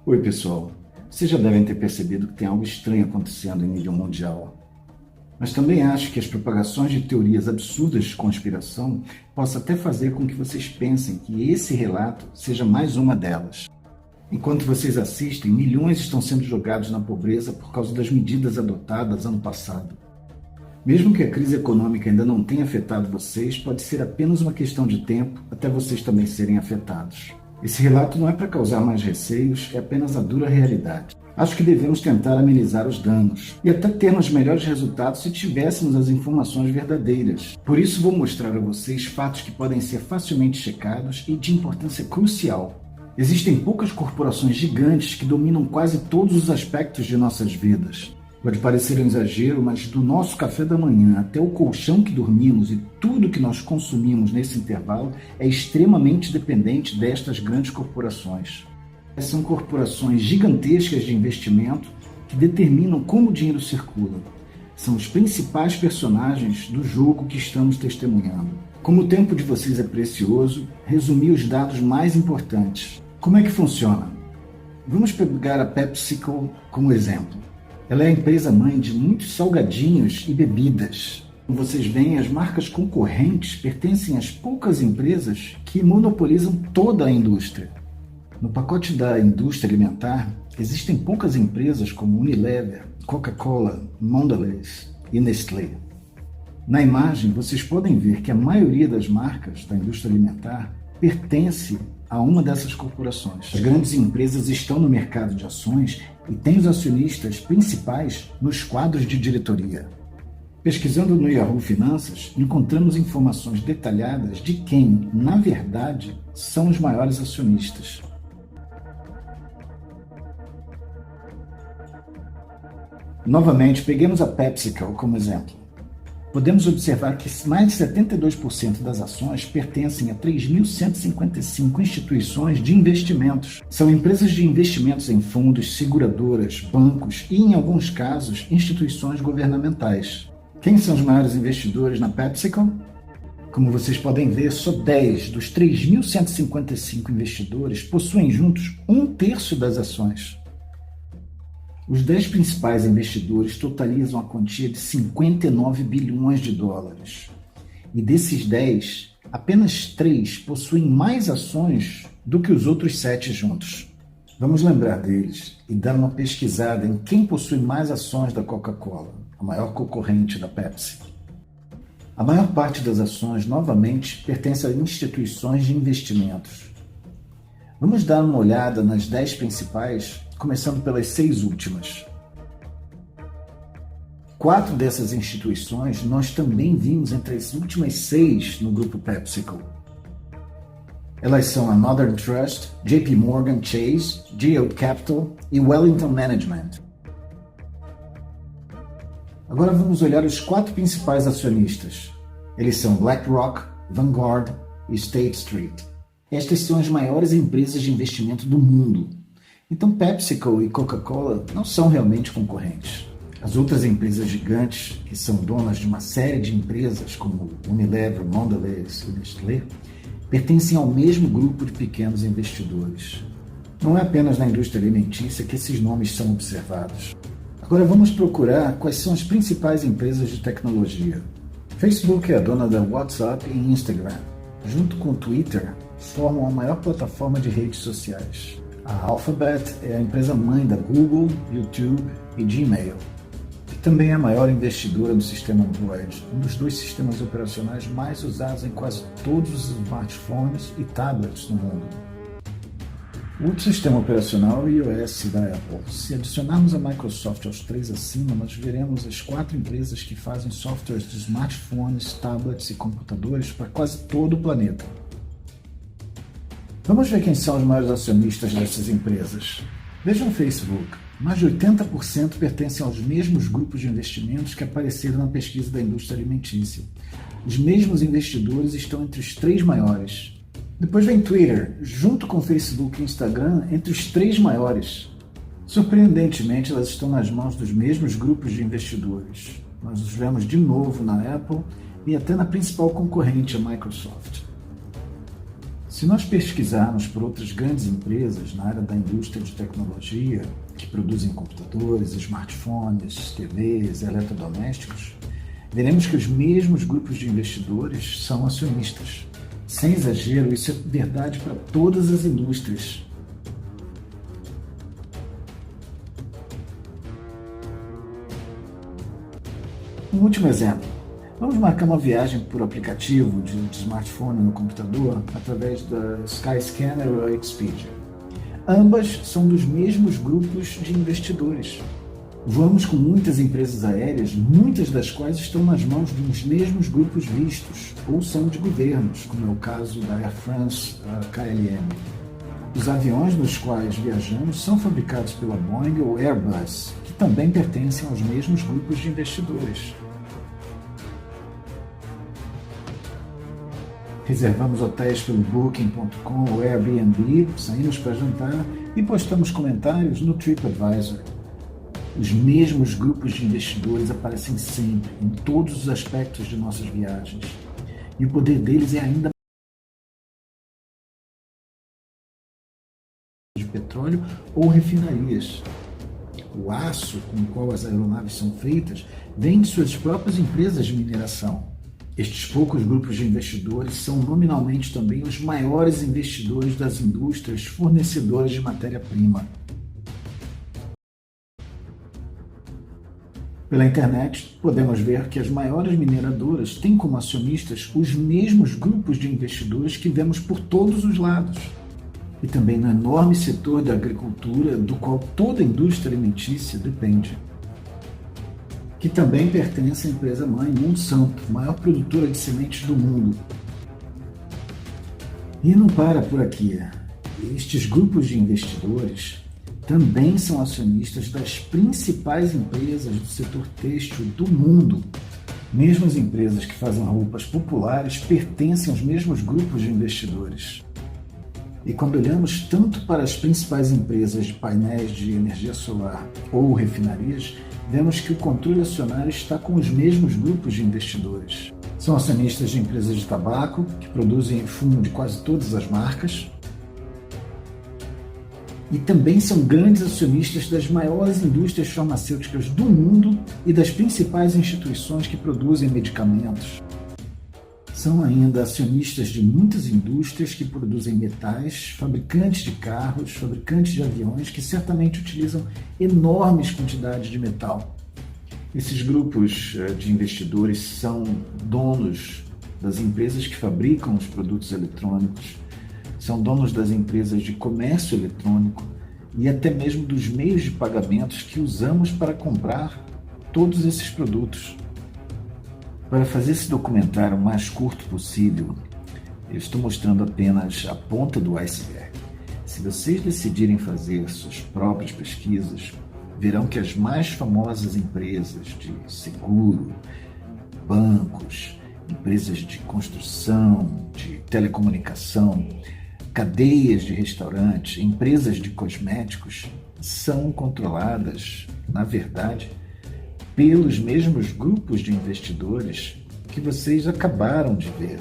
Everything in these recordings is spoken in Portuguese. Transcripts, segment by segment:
Oi, pessoal. Vocês já devem ter percebido que tem algo estranho acontecendo em nível mundial. Mas também acho que as propagações de teorias absurdas de conspiração possam até fazer com que vocês pensem que esse relato seja mais uma delas. Enquanto vocês assistem, milhões estão sendo jogados na pobreza por causa das medidas adotadas ano passado. Mesmo que a crise econômica ainda não tenha afetado vocês, pode ser apenas uma questão de tempo até vocês também serem afetados. Esse relato não é para causar mais receios, é apenas a dura realidade. Acho que devemos tentar amenizar os danos e até termos melhores resultados se tivéssemos as informações verdadeiras. Por isso vou mostrar a vocês fatos que podem ser facilmente checados e de importância crucial. Existem poucas corporações gigantes que dominam quase todos os aspectos de nossas vidas. Pode parecer um exagero, mas do nosso café da manhã até o colchão que dormimos e tudo que nós consumimos nesse intervalo é extremamente dependente destas grandes corporações. São corporações gigantescas de investimento que determinam como o dinheiro circula. São os principais personagens do jogo que estamos testemunhando. Como o tempo de vocês é precioso, resumi os dados mais importantes. Como é que funciona? Vamos pegar a PepsiCo como exemplo. Ela é a empresa-mãe de muitos salgadinhos e bebidas. Como vocês veem, as marcas concorrentes pertencem às poucas empresas que monopolizam toda a indústria. No pacote da indústria alimentar, existem poucas empresas como Unilever, Coca-Cola, Mondelez e Nestlé. Na imagem, vocês podem ver que a maioria das marcas da indústria alimentar pertence a uma dessas corporações. As grandes empresas estão no mercado de ações e têm os acionistas principais nos quadros de diretoria. Pesquisando no Yahoo Finanças, encontramos informações detalhadas de quem, na verdade, são os maiores acionistas. Novamente, peguemos a PepsiCo como exemplo. Podemos observar que mais de 72% das ações pertencem a 3.155 instituições de investimentos. São empresas de investimentos em fundos, seguradoras, bancos e, em alguns casos, instituições governamentais. Quem são os maiores investidores na PepsiCo? Como vocês podem ver, só 10 dos 3.155 investidores possuem juntos 1/3 das ações. Os 10 principais investidores totalizam a quantia de 59 bilhões de dólares. E desses 10, apenas 3 possuem mais ações do que os outros 7 juntos. Vamos lembrar deles e dar uma pesquisada em quem possui mais ações da Coca-Cola, a maior concorrente da Pepsi. A maior parte das ações, novamente, pertence a instituições de investimentos. Vamos dar uma olhada nas 10 principais, começando pelas 6 últimas. 4 dessas instituições nós também vimos entre as últimas 6 no grupo PepsiCo. Elas são a Northern Trust, JP Morgan Chase, Geode Capital e Wellington Management. Agora vamos olhar os 4 principais acionistas. Eles são BlackRock, Vanguard e State Street. Estas são as maiores empresas de investimento do mundo. Então PepsiCo e Coca-Cola não são realmente concorrentes. As outras empresas gigantes, que são donas de uma série de empresas como Unilever, Mondelez e Nestlé, pertencem ao mesmo grupo de pequenos investidores. Não é apenas na indústria alimentícia que esses nomes são observados. Agora vamos procurar quais são as principais empresas de tecnologia. Facebook é a dona da WhatsApp e Instagram. Junto com o Twitter, formam a maior plataforma de redes sociais. A Alphabet é a empresa-mãe da Google, YouTube e Gmail. E também é a maior investidora no sistema Android, um dos 2 sistemas operacionais mais usados em quase todos os smartphones e tablets no mundo. O outro sistema operacional é o iOS da Apple. Se adicionarmos a Microsoft aos 3 acima, nós veremos as 4 empresas que fazem softwares de smartphones, tablets e computadores para quase todo o planeta. Vamos ver quem são os maiores acionistas dessas empresas. Vejam o Facebook. Mais de 80% pertencem aos mesmos grupos de investimentos que apareceram na pesquisa da indústria alimentícia. Os mesmos investidores estão entre os 3 maiores. Depois vem Twitter, junto com Facebook e Instagram, entre os 3 maiores. Surpreendentemente, elas estão nas mãos dos mesmos grupos de investidores. Nós os vemos de novo na Apple e até na principal concorrente, a Microsoft. Se nós pesquisarmos por outras grandes empresas na área da indústria de tecnologia, que produzem computadores, smartphones, TVs, eletrodomésticos, veremos que os mesmos grupos de investidores são acionistas. Sem exagero, isso é verdade para todas as indústrias. Um último exemplo. Vamos marcar uma viagem por aplicativo de smartphone no computador através da Skyscanner ou Expedia. Ambas são dos mesmos grupos de investidores. Voamos com muitas empresas aéreas, muitas das quais estão nas mãos dos mesmos grupos vistos, ou são de governos, como é o caso da Air France, a KLM. Os aviões nos quais viajamos são fabricados pela Boeing ou Airbus, que também pertencem aos mesmos grupos de investidores. Reservamos hotéis pelo Booking.com ou Airbnb, saímos para jantar e postamos comentários no TripAdvisor. Os mesmos grupos de investidores aparecem sempre, em todos os aspectos de nossas viagens. E o poder deles é ainda de petróleo ou refinarias. O aço com o qual as aeronaves são feitas vem de suas próprias empresas de mineração. Estes poucos grupos de investidores são nominalmente também os maiores investidores das indústrias fornecedoras de matéria-prima. Pela internet, podemos ver que as maiores mineradoras têm como acionistas os mesmos grupos de investidores que vemos por todos os lados. E também no enorme setor da agricultura, do qual toda a indústria alimentícia depende. Que também pertence à empresa-mãe Monsanto, maior produtora de sementes do mundo. E não para por aqui. Estes grupos de investidores também são acionistas das principais empresas do setor têxtil do mundo. Mesmo as empresas que fazem roupas populares pertencem aos mesmos grupos de investidores. E quando olhamos tanto para as principais empresas de painéis de energia solar ou refinarias, vemos que o controle acionário está com os mesmos grupos de investidores. São acionistas de empresas de tabaco, que produzem fumo de quase todas as marcas, e também são grandes acionistas das maiores indústrias farmacêuticas do mundo e das principais instituições que produzem medicamentos. São ainda acionistas de muitas indústrias que produzem metais, fabricantes de carros, fabricantes de aviões, que certamente utilizam enormes quantidades de metal. Esses grupos de investidores são donos das empresas que fabricam os produtos eletrônicos, são donos das empresas de comércio eletrônico e até mesmo dos meios de pagamentos que usamos para comprar todos esses produtos. Para fazer esse documentário o mais curto possível, eu estou mostrando apenas a ponta do iceberg. Se vocês decidirem fazer suas próprias pesquisas, verão que as mais famosas empresas de seguro, bancos, empresas de construção, de telecomunicação, cadeias de restaurantes, empresas de cosméticos são controladas, na verdade, pelos mesmos grupos de investidores que vocês acabaram de ver.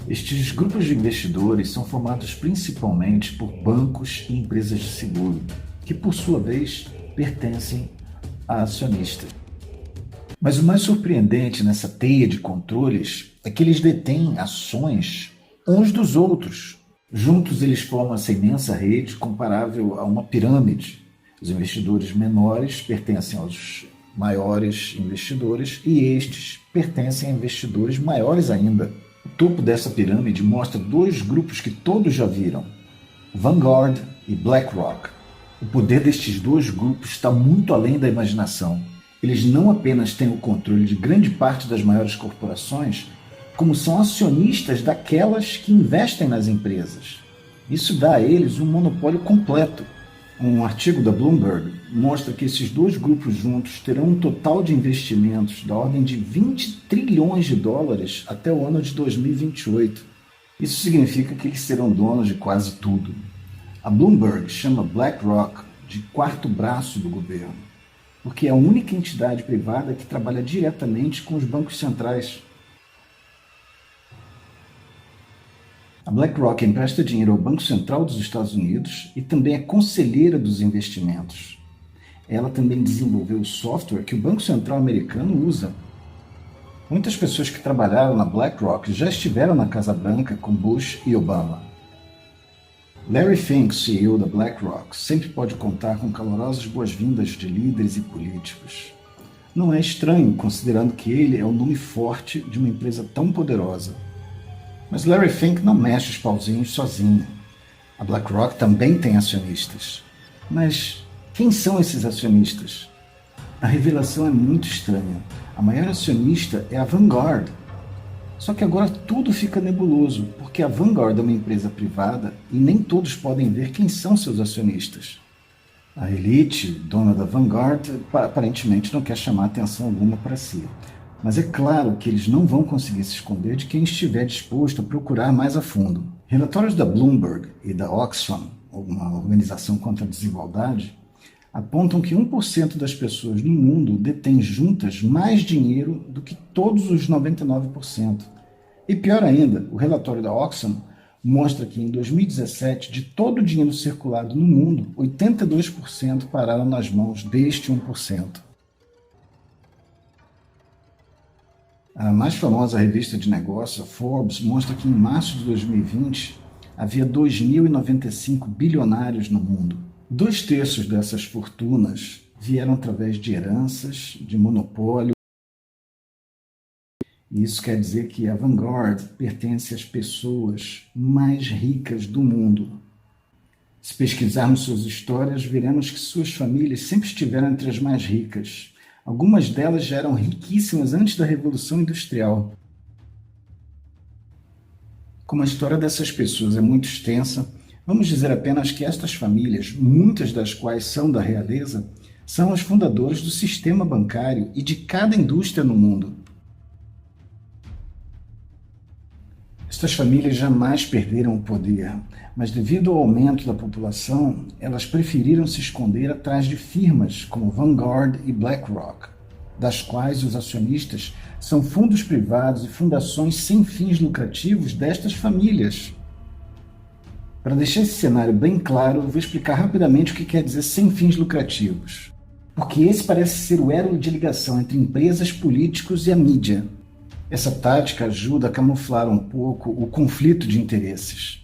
Estes grupos de investidores são formados principalmente por bancos e empresas de seguro, que por sua vez pertencem a acionistas. Mas o mais surpreendente nessa teia de controles é que eles detêm ações uns dos outros. Juntos eles formam essa imensa rede comparável a uma pirâmide. Os investidores menores pertencem aos maiores investidores e estes pertencem a investidores maiores ainda. O topo dessa pirâmide mostra dois grupos que todos já viram, Vanguard e BlackRock. O poder destes dois grupos está muito além da imaginação. Eles não apenas têm o controle de grande parte das maiores corporações, como são acionistas daquelas que investem nas empresas. Isso dá a eles um monopólio completo. Um artigo da Bloomberg mostra que esses dois grupos juntos terão um total de investimentos da ordem de 20 trilhões de dólares até o ano de 2028. Isso significa que eles serão donos de quase tudo. A Bloomberg chama BlackRock de quarto braço do governo, porque é a única entidade privada que trabalha diretamente com os bancos centrais. A BlackRock empresta dinheiro ao Banco Central dos Estados Unidos e também é conselheira dos investimentos. Ela também desenvolveu o software que o Banco Central americano usa. Muitas pessoas que trabalharam na BlackRock já estiveram na Casa Branca com Bush e Obama. Larry Fink, CEO da BlackRock, sempre pode contar com calorosas boas-vindas de líderes e políticos. Não é estranho, considerando que ele é o nome forte de uma empresa tão poderosa. Mas Larry Fink não mexe os pauzinhos sozinho. A BlackRock também tem acionistas. Mas quem são esses acionistas? A revelação é muito estranha. A maior acionista é a Vanguard. Só que agora tudo fica nebuloso, porque a Vanguard é uma empresa privada e nem todos podem ver quem são seus acionistas. A elite, dona da Vanguard, aparentemente não quer chamar atenção alguma para si. Mas é claro que eles não vão conseguir se esconder de quem estiver disposto a procurar mais a fundo. Relatórios da Bloomberg e da Oxfam, uma organização contra a desigualdade, apontam que 1% das pessoas no mundo detém juntas mais dinheiro do que todos os 99%. E pior ainda, o relatório da Oxfam mostra que em 2017, de todo o dinheiro circulado no mundo, 82% pararam nas mãos deste 1%. A mais famosa revista de negócios, a Forbes, mostra que em março de 2020 havia 2.095 bilionários no mundo. 2/3 dessas fortunas vieram através de heranças, de monopólio. E isso quer dizer que a Vanguard pertence às pessoas mais ricas do mundo. Se pesquisarmos suas histórias, veremos que suas famílias sempre estiveram entre as mais ricas. Algumas delas já eram riquíssimas antes da Revolução Industrial. Como a história dessas pessoas é muito extensa, vamos dizer apenas que estas famílias, muitas das quais são da realeza, são os fundadores do sistema bancário e de cada indústria no mundo. Estas famílias jamais perderam o poder, mas devido ao aumento da população, elas preferiram se esconder atrás de firmas como Vanguard e BlackRock, das quais os acionistas são fundos privados e fundações sem fins lucrativos destas famílias. Para deixar esse cenário bem claro, eu vou explicar rapidamente o que quer dizer sem fins lucrativos, porque esse parece ser o elo de ligação entre empresas, políticos e a mídia. Essa tática ajuda a camuflar um pouco o conflito de interesses.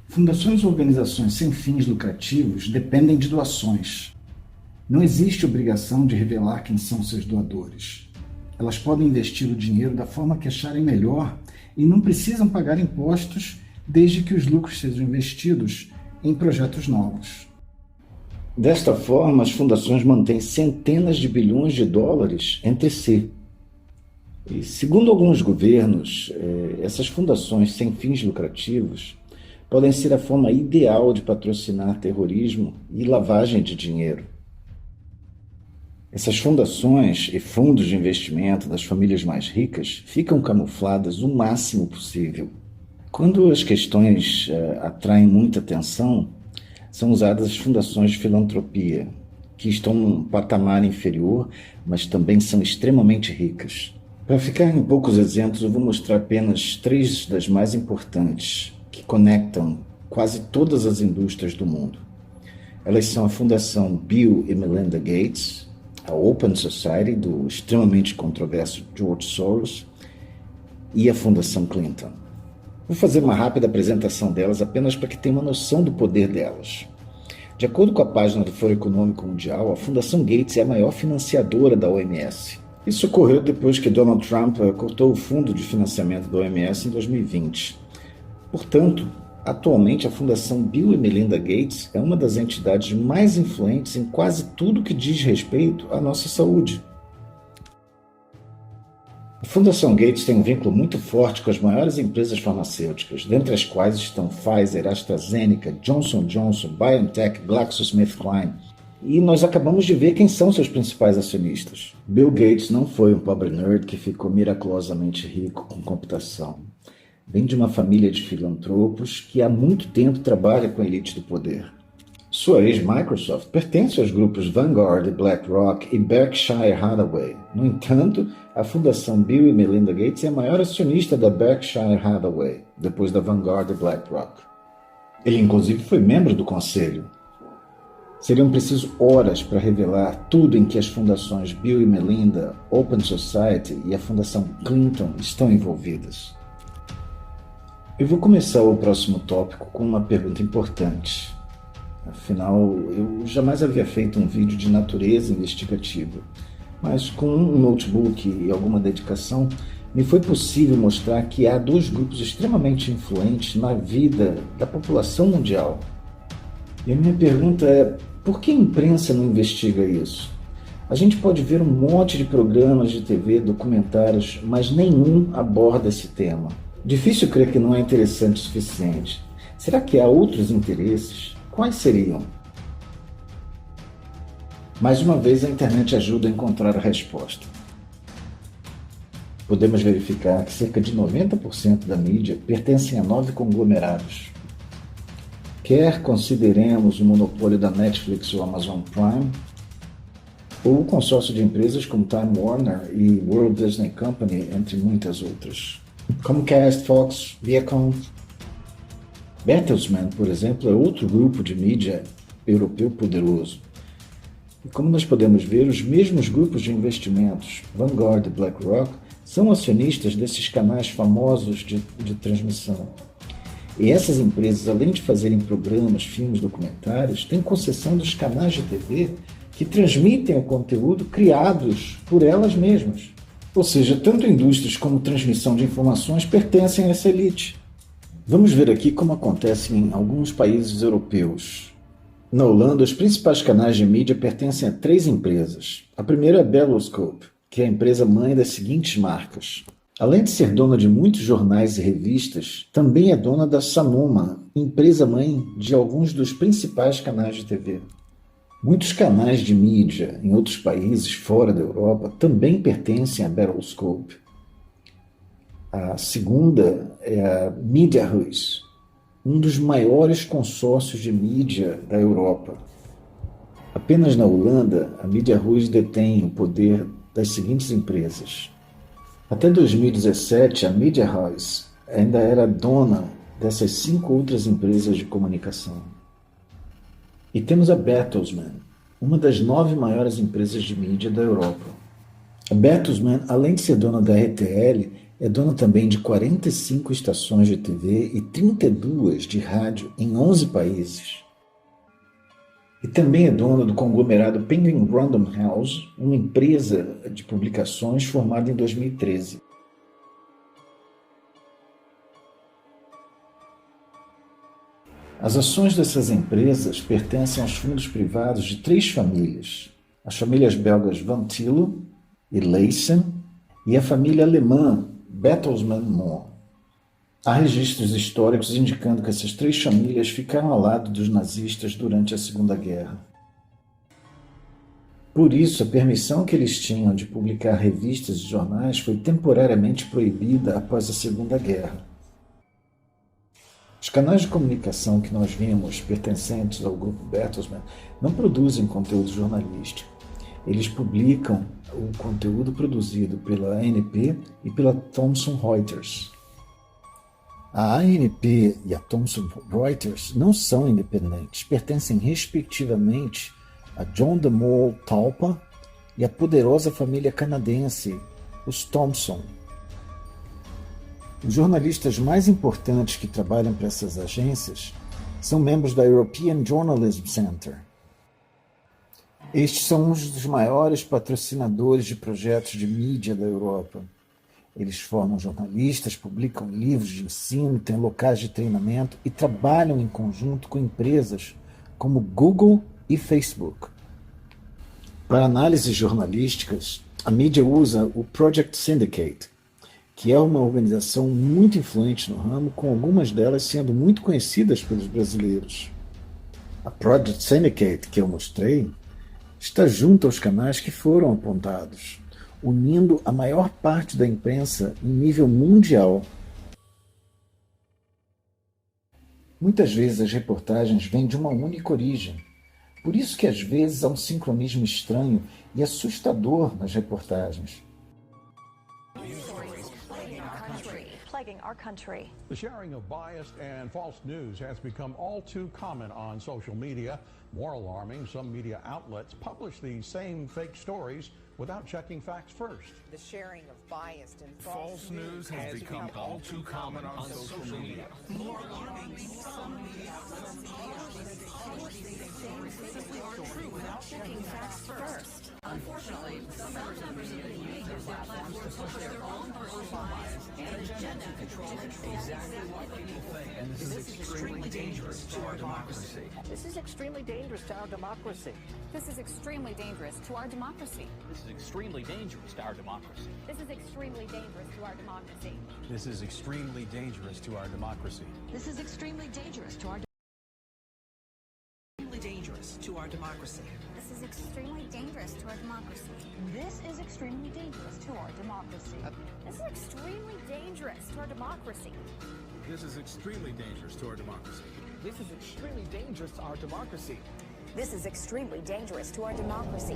Fundações ou organizações sem fins lucrativos dependem de doações. Não existe obrigação de revelar quem são seus doadores. Elas podem investir o dinheiro da forma que acharem melhor e não precisam pagar impostos desde que os lucros sejam investidos em projetos novos. Desta forma, as fundações mantêm centenas de bilhões de dólares entre si. E, segundo alguns governos, essas fundações sem fins lucrativos podem ser a forma ideal de patrocinar terrorismo e lavagem de dinheiro. Essas fundações e fundos de investimento das famílias mais ricas ficam camufladas o máximo possível. Quando as questões atraem muita atenção, são usadas as fundações de filantropia, que estão num patamar inferior, mas também são extremamente ricas. Para ficar em poucos exemplos, eu vou mostrar apenas 3 das mais importantes, que conectam quase todas as indústrias do mundo. Elas são a Fundação Bill e Melinda Gates, a Open Society, do extremamente controverso George Soros, e a Fundação Clinton. Vou fazer uma rápida apresentação delas apenas para que tenham uma noção do poder delas. De acordo com a página do Fórum Econômico Mundial, a Fundação Gates é a maior financiadora da OMS. Isso ocorreu depois que Donald Trump cortou o fundo de financiamento da OMS em 2020. Portanto, atualmente a Fundação Bill e Melinda Gates é uma das entidades mais influentes em quase tudo que diz respeito à nossa saúde. A Fundação Gates tem um vínculo muito forte com as maiores empresas farmacêuticas, dentre as quais estão Pfizer, AstraZeneca, Johnson & Johnson, BioNTech, GlaxoSmithKline. E nós acabamos de ver quem são seus principais acionistas. Bill Gates não foi um pobre nerd que ficou miraculosamente rico com computação. Vem de uma família de filantropos que há muito tempo trabalha com a elite do poder. Sua ex-Microsoft pertence aos grupos Vanguard, BlackRock e Berkshire Hathaway. No entanto, a Fundação Bill e Melinda Gates é a maior acionista da Berkshire Hathaway, depois da Vanguard e BlackRock. Ele, inclusive, foi membro do conselho. Seriam preciso horas para revelar tudo em que as fundações Bill e Melinda, Open Society e a Fundação Clinton estão envolvidas. Eu vou começar o próximo tópico com uma pergunta importante. Afinal, eu jamais havia feito um vídeo de natureza investigativa, mas com um notebook e alguma dedicação, me foi possível mostrar que há dois grupos extremamente influentes na vida da população mundial. E a minha pergunta é, por que a imprensa não investiga isso? A gente pode ver um monte de programas de TV, documentários, mas nenhum aborda esse tema. Difícil crer que não é interessante o suficiente. Será que há outros interesses? Quais seriam? Mais uma vez, a internet ajuda a encontrar a resposta. Podemos verificar que cerca de 90% da mídia pertencem a 9 conglomerados. Quer consideremos o monopólio da Netflix ou Amazon Prime, ou o consórcio de empresas como Time Warner e Walt Disney Company, entre muitas outras. Comcast, Fox, Viacom. Bertelsmann, por exemplo, é outro grupo de mídia europeu poderoso. E como nós podemos ver, os mesmos grupos de investimentos, Vanguard e BlackRock, são acionistas desses canais famosos de transmissão. E essas empresas, além de fazerem programas, filmes, documentários, têm concessão dos canais de TV que transmitem o conteúdo criados por elas mesmas. Ou seja, tanto indústrias como transmissão de informações pertencem a essa elite. Vamos ver aqui como acontece em alguns países europeus. Na Holanda, os principais canais de mídia pertencem a 3 empresas. A primeira é a Belloscope, que é a empresa mãe das seguintes marcas. Além de ser dona de muitos jornais e revistas, também é dona da Sanoma, empresa mãe de alguns dos principais canais de TV. Muitos canais de mídia em outros países fora da Europa também pertencem à Belloscope. A segunda é a Mediahuis, um dos maiores consórcios de mídia da Europa. Apenas na Holanda, a Mediahuis detém o poder das seguintes empresas. Até 2017, a Mediahuis ainda era dona dessas 5 outras empresas de comunicação. E temos a Bertelsmann, uma das 9 maiores empresas de mídia da Europa. A Bertelsmann, além de ser dona da RTL, é dona também de 45 estações de TV e 32 de rádio em 11 países. E também é dona do conglomerado Penguin Random House, uma empresa de publicações formada em 2013. As ações dessas empresas pertencem aos fundos privados de 3 famílias, as famílias belgas Van Tillo e Leysen e a família alemã Bertelsmann-Mohr. Há registros históricos indicando que essas 3 famílias ficaram ao lado dos nazistas durante a Segunda Guerra. Por isso, a permissão que eles tinham de publicar revistas e jornais foi temporariamente proibida após a Segunda Guerra. Os canais de comunicação que nós vimos pertencentes ao grupo Bertelsmann não produzem conteúdo jornalístico. Eles publicam o conteúdo produzido pela ANP e pela Thomson Reuters. A ANP e a Thomson Reuters não são independentes, pertencem respectivamente a John de Mol Talpa e a poderosa família canadense, os Thomson. Os jornalistas mais importantes que trabalham para essas agências são membros da European Journalism Center. Estes são um dos maiores patrocinadores de projetos de mídia da Europa. Eles formam jornalistas, publicam livros de ensino, têm locais de treinamento e trabalham em conjunto com empresas como Google e Facebook. Para análises jornalísticas, a mídia usa o Project Syndicate, que é uma organização muito influente no ramo, com algumas delas sendo muito conhecidas pelos brasileiros. A Project Syndicate, que eu mostrei, está junto aos canais que foram apontados, unindo a maior parte da imprensa em nível mundial. Muitas vezes as reportagens vêm de uma única origem, Por isso que às vezes há um sincronismo estranho e assustador nas reportagens. Plaguing our country. The sharing of biased and false news has become all too common on social media. More alarming, some media outlets publish these same fake stories without checking facts first. The sharing of biased and false news has become all too common on social media. More alarming, some media outlets publish these same fake stories without checking facts first. Unfortunately, some members of the media use their platforms to push their own personal bias and agenda to control exactly what people think. And this is extremely dangerous to our democracy. This is extremely dangerous to our democracy. This is extremely dangerous to our democracy. This is extremely dangerous to our democracy. This is extremely dangerous to our democracy. This is extremely dangerous to our democracy. This is extremely dangerous to our dangerous to our democracy. This is extremely dangerous to our democracy. This is extremely dangerous to our democracy. This is extremely dangerous to our democracy. This is extremely dangerous to our democracy. This is extremely dangerous to our democracy. This is extremely dangerous to our democracy.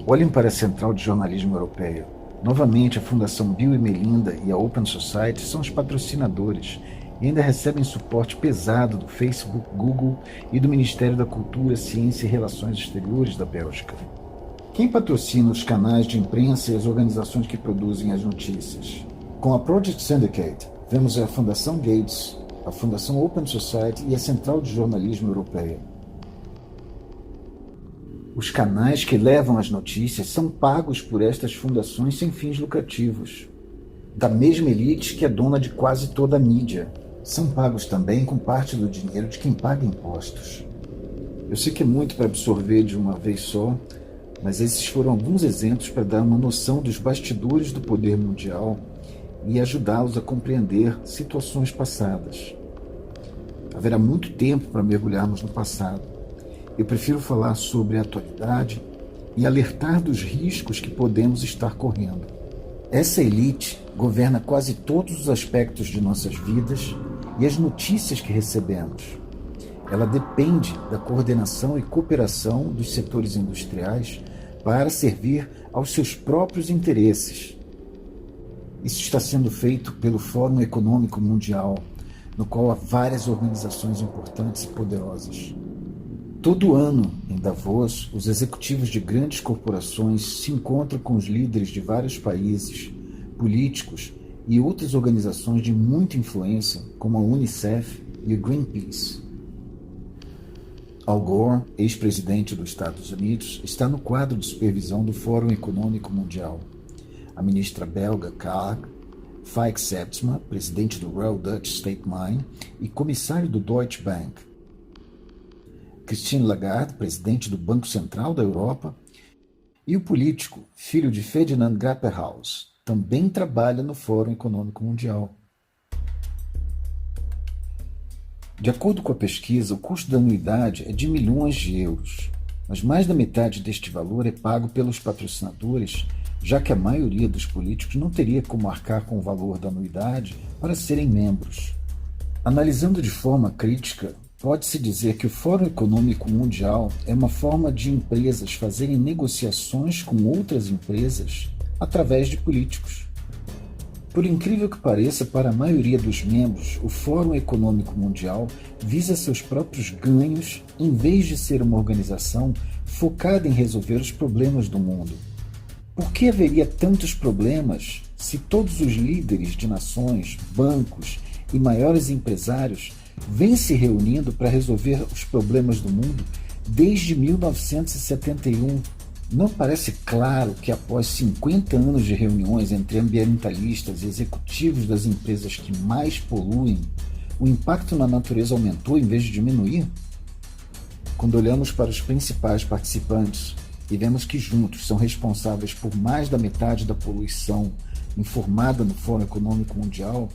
Olhem para a Central de Jornalismo Europeia. Novamente, a Fundação Bill e Melinda e a Open Society são os patrocinadores e ainda recebem suporte pesado do Facebook, Google e do Ministério da Cultura, Ciência e Relações Exteriores da Bélgica. Quem patrocina os canais de imprensa e as organizações que produzem as notícias? Com a Project Syndicate, vemos a Fundação Gates, a Fundação Open Society e a Central de Jornalismo Europeia. Os canais que levam as notícias são pagos por estas fundações sem fins lucrativos, da mesma elite que é dona de quase toda a mídia. São pagos também com parte do dinheiro de quem paga impostos. Eu sei que é muito para absorver de uma vez só, mas esses foram alguns exemplos para dar uma noção dos bastidores do poder mundial e ajudá-los a compreender situações passadas. Haverá muito tempo para mergulharmos no passado. Eu prefiro falar sobre a atualidade e alertar dos riscos que podemos estar correndo. Essa elite governa quase todos os aspectos de nossas vidas e as notícias que recebemos. Ela depende da coordenação e cooperação dos setores industriais para servir aos seus próprios interesses. Isso está sendo feito pelo Fórum Econômico Mundial, no qual há várias organizações importantes e poderosas. Todo ano, em Davos, os executivos de grandes corporações se encontram com os líderes de vários países, políticos e outras organizações de muita influência, como a UNICEF e o Greenpeace. Al Gore, ex-presidente dos Estados Unidos, está no quadro de supervisão do Fórum Econômico Mundial. A ministra belga Kaag, Fike Septima, presidente do Royal Dutch State Mine e comissário do Deutsche Bank. Christine Lagarde, presidente do Banco Central da Europa, e o político, filho de Ferdinand Grapperhaus, também trabalha no Fórum Econômico Mundial. De acordo com a pesquisa, o custo da anuidade é de milhões de euros, mas mais da metade deste valor é pago pelos patrocinadores, já que a maioria dos políticos não teria como arcar com o valor da anuidade para serem membros. Analisando de forma crítica, pode-se dizer que o Fórum Econômico Mundial é uma forma de empresas fazerem negociações com outras empresas através de políticos. Por incrível que pareça, para a maioria dos membros, o Fórum Econômico Mundial visa seus próprios ganhos em vez de ser uma organização focada em resolver os problemas do mundo. Por que haveria tantos problemas se todos os líderes de nações, bancos e maiores empresários vêm se reunindo para resolver os problemas do mundo desde 1971? Não parece claro que após 50 anos de reuniões entre ambientalistas e executivos das empresas que mais poluem, o impacto na natureza aumentou em vez de diminuir? Quando olhamos para os principais participantes e vemos que juntos são responsáveis por mais da metade da poluição informada no Fórum Econômico Mundial,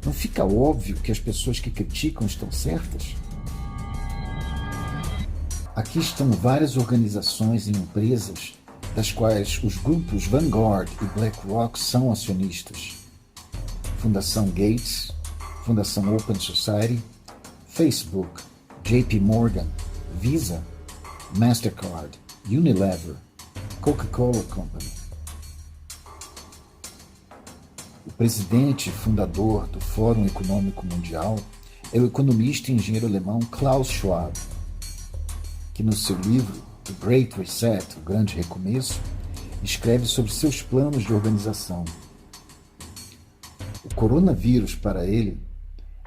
não fica óbvio que as pessoas que criticam estão certas? Aqui estão várias organizações e empresas das quais os grupos Vanguard e BlackRock são acionistas. Fundação Gates, Fundação Open Society, Facebook, JP Morgan, Visa, Mastercard, Unilever, Coca-Cola Company. O presidente e fundador do Fórum Econômico Mundial é o economista e engenheiro alemão Klaus Schwab, que no seu livro The Great Reset, o Grande Recomeço, escreve sobre seus planos de organização. O coronavírus, para ele,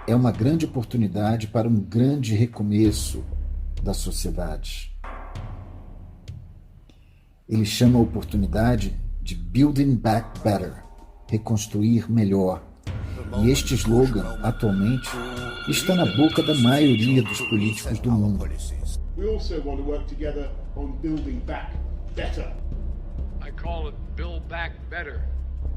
é uma grande oportunidade para um grande recomeço da sociedade. Ele chama a oportunidade de Building Back Better, reconstruir melhor. E este slogan, atualmente, está na boca da maioria dos políticos do mundo. We also want to work together on building back better. I call it Build Back Better.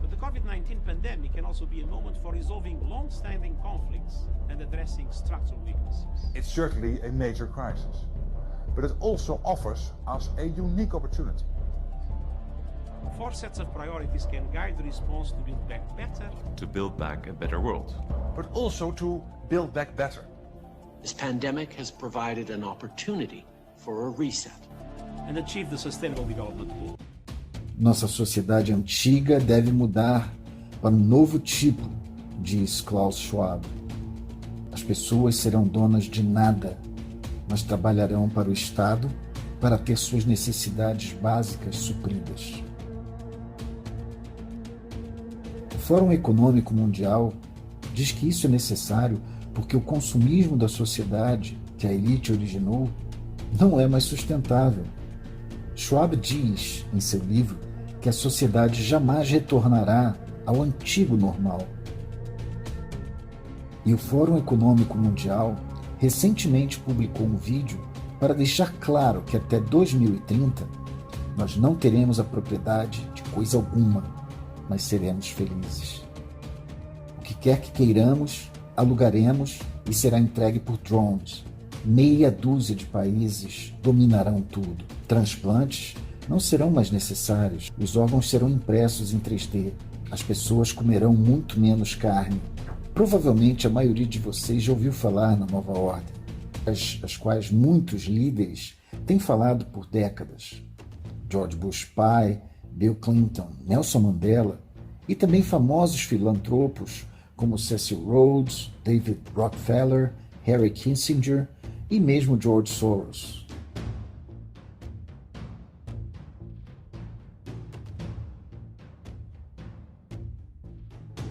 But the COVID-19 pandemic can also be a moment for resolving long-standing conflicts and addressing structural weaknesses. It's certainly a major crisis, but it also offers us a unique opportunity. 4 sets of priorities can guide the response to build back better. To build back a better world. But also to build back better. This pandemic has provided an opportunity for a reset. And achieve the Sustainable Development Goal. Nossa sociedade antiga deve mudar para um novo tipo, diz Klaus Schwab. As pessoas serão donas de nada, mas trabalharão para o Estado para ter suas necessidades básicas supridas. O Fórum Econômico Mundial diz que isso é necessário porque o consumismo da sociedade, que a elite originou, não é mais sustentável. Schwab diz, em seu livro, que a sociedade jamais retornará ao antigo normal. E o Fórum Econômico Mundial recentemente publicou um vídeo para deixar claro que até 2030 nós não teremos a propriedade de coisa alguma, mas seremos felizes. O que quer que queiramos, alugaremos e será entregue por drones. Meia dúzia de países dominarão tudo. Transplantes não serão mais necessários. Os órgãos serão impressos em 3D. As pessoas comerão muito menos carne. Provavelmente a maioria de vocês já ouviu falar na Nova Ordem, as quais muitos líderes têm falado por décadas. George Bush pai, Bill Clinton, Nelson Mandela e também famosos filantropos como Cecil Rhodes, David Rockefeller, Harry Kissinger e mesmo George Soros.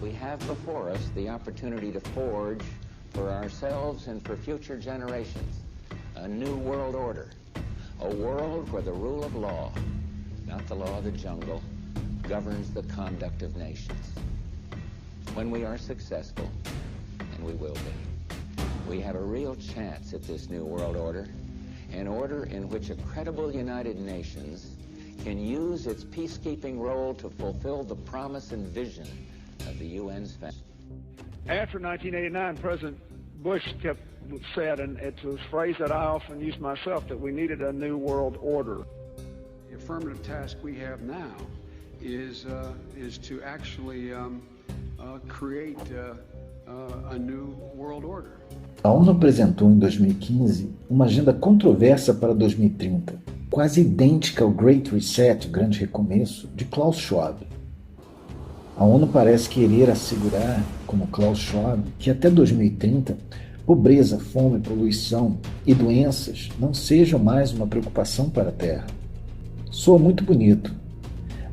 We have before us the opportunity to forge for ourselves and for future generations a new world order, a world where the rule of law, not the law of the jungle, governs the conduct of nations. When we are successful, and we will be, we have a real chance at this new world order, an order in which a credible United Nations can use its peacekeeping role to fulfill the promise and vision of the UN's family. After 1989, President Bush said, and it's a phrase that I often use myself, that we needed a new world order. The affirmative task we have now is to actually create a new world order. A ONU apresentou em 2015 uma agenda controversa para 2030, quase idêntica ao Great Reset, o Grande Recomeço, de Klaus Schwab. A ONU parece querer assegurar, como Klaus Schwab, que até 2030, pobreza, fome, poluição e doenças não sejam mais uma preocupação para a Terra. Soa muito bonito,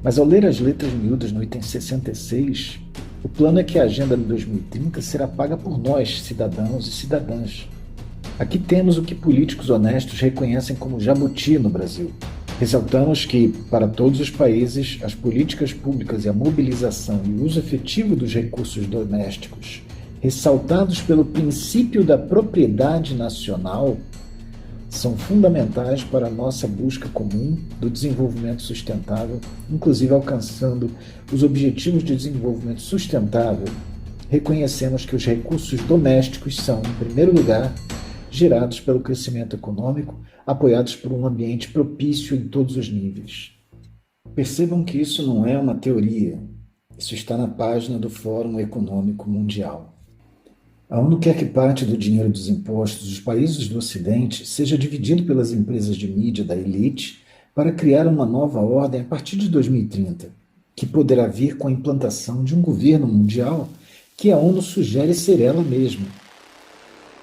mas ao ler as letras miúdas no item 66, o plano é que a agenda de 2030 será paga por nós, cidadãos e cidadãs. Aqui temos o que políticos honestos reconhecem como jabuti no Brasil. Ressaltamos que, para todos os países, as políticas públicas e a mobilização e o uso efetivo dos recursos domésticos, ressaltados pelo princípio da propriedade nacional, são fundamentais para a nossa busca comum do desenvolvimento sustentável, inclusive alcançando os Objetivos de Desenvolvimento Sustentável. Reconhecemos que os recursos domésticos são, em primeiro lugar, gerados pelo crescimento econômico, apoiados por um ambiente propício em todos os níveis. Percebam que isso não é uma teoria, isso está na página do Fórum Econômico Mundial. A ONU quer que parte do dinheiro dos impostos dos países do Ocidente seja dividido pelas empresas de mídia da elite para criar uma nova ordem a partir de 2030, que poderá vir com a implantação de um governo mundial que a ONU sugere ser ela mesma.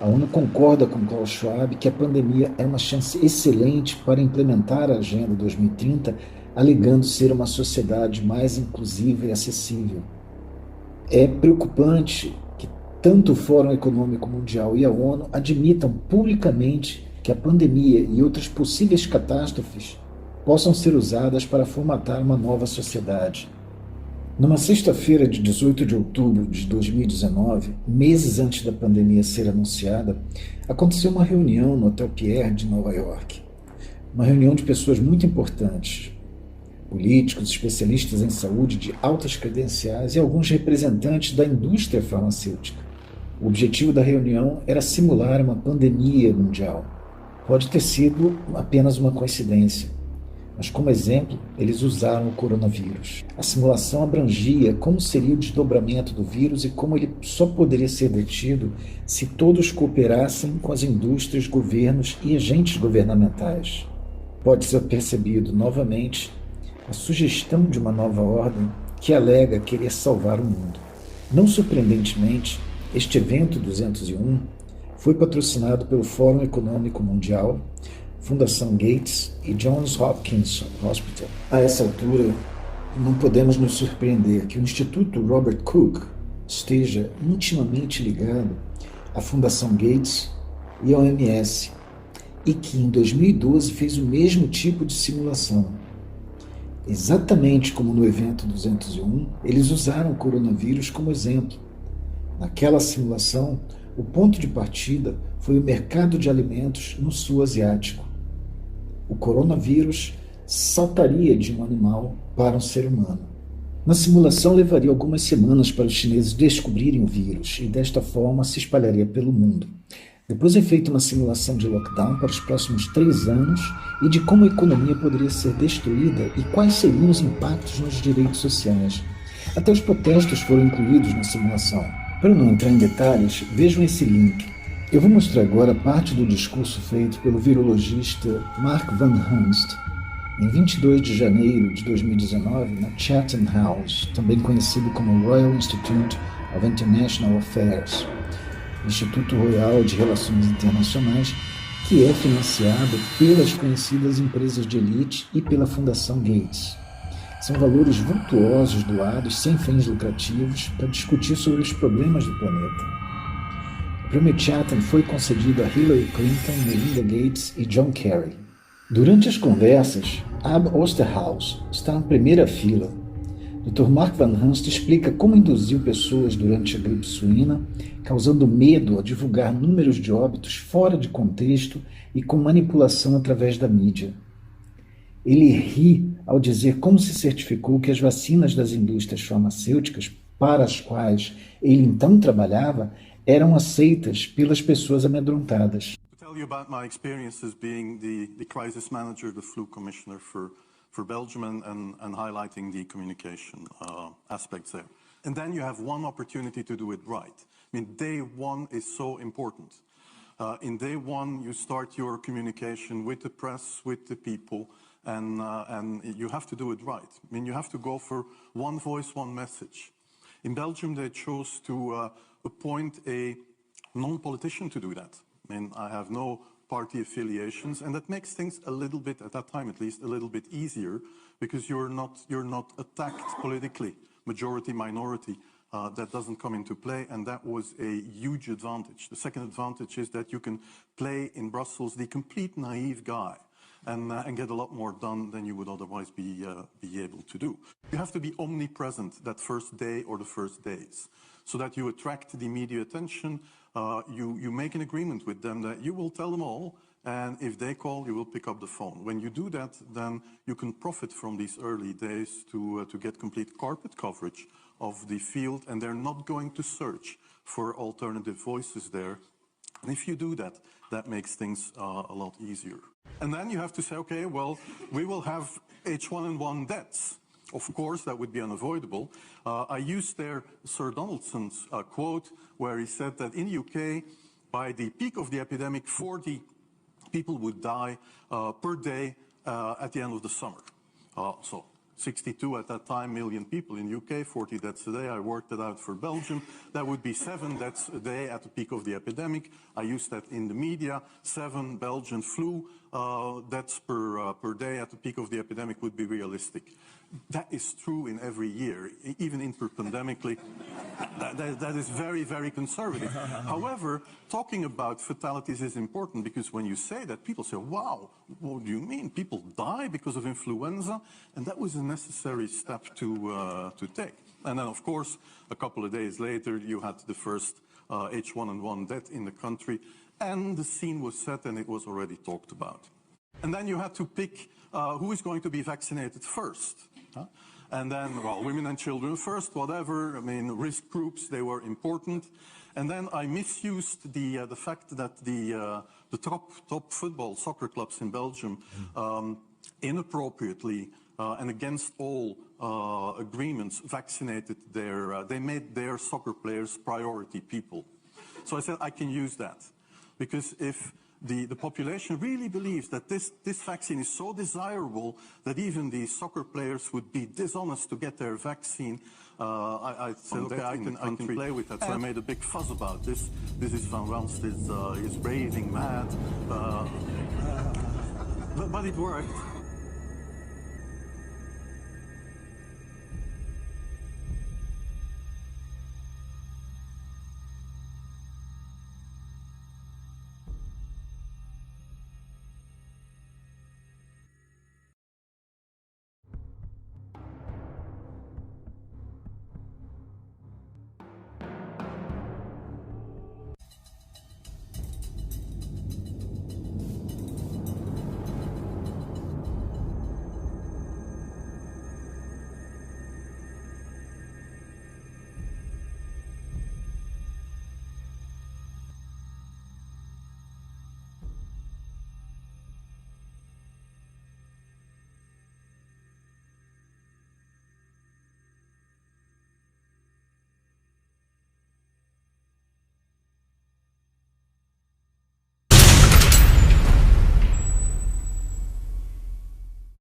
A ONU concorda com Klaus Schwab que a pandemia é uma chance excelente para implementar a Agenda 2030, alegando ser uma sociedade mais inclusiva e acessível. É preocupante que tanto o Fórum Econômico Mundial e a ONU admitam publicamente que a pandemia e outras possíveis catástrofes possam ser usadas para formatar uma nova sociedade. Numa sexta-feira de 18 de outubro de 2019, meses antes da pandemia ser anunciada, aconteceu uma reunião no Hotel Pierre de Nova York. Uma reunião de pessoas muito importantes, políticos, especialistas em saúde de altas credenciais e alguns representantes da indústria farmacêutica. O objetivo da reunião era simular uma pandemia mundial. Pode ter sido apenas uma coincidência, mas como exemplo, eles usaram o coronavírus. A simulação abrangia como seria o desdobramento do vírus e como ele só poderia ser detido se todos cooperassem com as indústrias, governos e agentes governamentais. Pode ser percebido novamente a sugestão de uma nova ordem que alega querer salvar o mundo. Não surpreendentemente, este evento 201 foi patrocinado pelo Fórum Econômico Mundial, Fundação Gates e Johns Hopkins Hospital. A essa altura, não podemos nos surpreender que o Instituto Robert Koch esteja intimamente ligado à Fundação Gates e à OMS, e que em 2012 fez o mesmo tipo de simulação. Exatamente como no evento 201, eles usaram o coronavírus como exemplo. Naquela simulação, o ponto de partida foi o mercado de alimentos no sul asiático. O coronavírus saltaria de um animal para um ser humano. Na simulação, levaria algumas semanas para os chineses descobrirem o vírus e, desta forma, se espalharia pelo mundo. Depois é feita uma simulação de lockdown para os próximos 3 anos e de como a economia poderia ser destruída e quais seriam os impactos nos direitos sociais. Até os protestos foram incluídos na simulação. Para não entrar em detalhes, vejam esse link. Eu vou mostrar agora parte do discurso feito pelo virologista Mark Van Hunst em 22 de janeiro de 2019 na Chatham House, também conhecido como Royal Institute of International Affairs, Instituto Royal de Relações Internacionais, que é financiado pelas conhecidas empresas de elite e pela Fundação Gates. São valores vultuosos doados sem fins lucrativos para discutir sobre os problemas do planeta. O prêmio Chatham foi concedido a Hillary Clinton, Melinda Gates e John Kerry. Durante as conversas, Ab Osterhaus está na primeira fila. Dr. Mark Van Hunst explica como induziu pessoas durante a gripe suína, causando medo ao divulgar números de óbitos fora de contexto e com manipulação através da mídia. Ele ri ao dizer como se certificou que as vacinas das indústrias farmacêuticas, para as quais ele então trabalhava, eram aceitas pelas pessoas amedrontadas. To tell you about my experiences being the crisis manager, the flu commissioner for Belgium and highlighting the communication aspects there. And then you have one opportunity to do it right. I mean, day one is so important. In day one, you start your communication with the press, with the people, and you have to do it right. I mean, you have to go for one voice, one message. In Belgium, they chose to appoint a non-politician to do that. I mean, I have no party affiliations, and that makes things a little bit, at that time at least, a little bit easier, because you're not attacked politically, majority, minority. That doesn't come into play, and that was a huge advantage. The second advantage is that you can play in Brussels the complete naive guy and get a lot more done than you would otherwise be able to do. You have to be omnipresent that first day or the first days, so that you attract the media attention. You make an agreement with them that you will tell them all, and if they call, you will pick up the phone. When you do that, then you can profit from these early days to get complete carpet coverage of the field, and they're not going to search for alternative voices there. And if you do that, that makes things a lot easier. And then you have to say, okay, well, we will have H1N1 deaths. Of course, that would be unavoidable. I used there Sir Donaldson's quote, where he said that in the UK, by the peak of the epidemic, 40 people would die per day at the end of the summer. So 62 at that time million people in the UK, 40 deaths a day. I worked it out for Belgium. That would be 7 deaths a day at the peak of the epidemic. I used that in the media. 7 Belgian flu deaths per day at the peak of the epidemic would be realistic. That is true in every year, even interpandemically. That is very, very conservative. However, talking about fatalities is important because when you say that, people say, wow, what do you mean? People die because of influenza? And that was a necessary step to take. And then, of course, a couple of days later, you had the first H1N1 death in the country, and the scene was set and it was already talked about. And then you had to pick who is going to be vaccinated first. And then, well, women and children first, whatever. I mean, risk groups, they were important. And then I misused the fact that the top football soccer clubs in Belgium inappropriately and against all agreements vaccinated they made their soccer players priority people. So I said I can use that because if the population really believes that this vaccine is so desirable that even the soccer players would be dishonest to get their vaccine. I said, okay, I can play with that. So I made a big fuss about this. This is Van Ranst is raving mad. But it worked.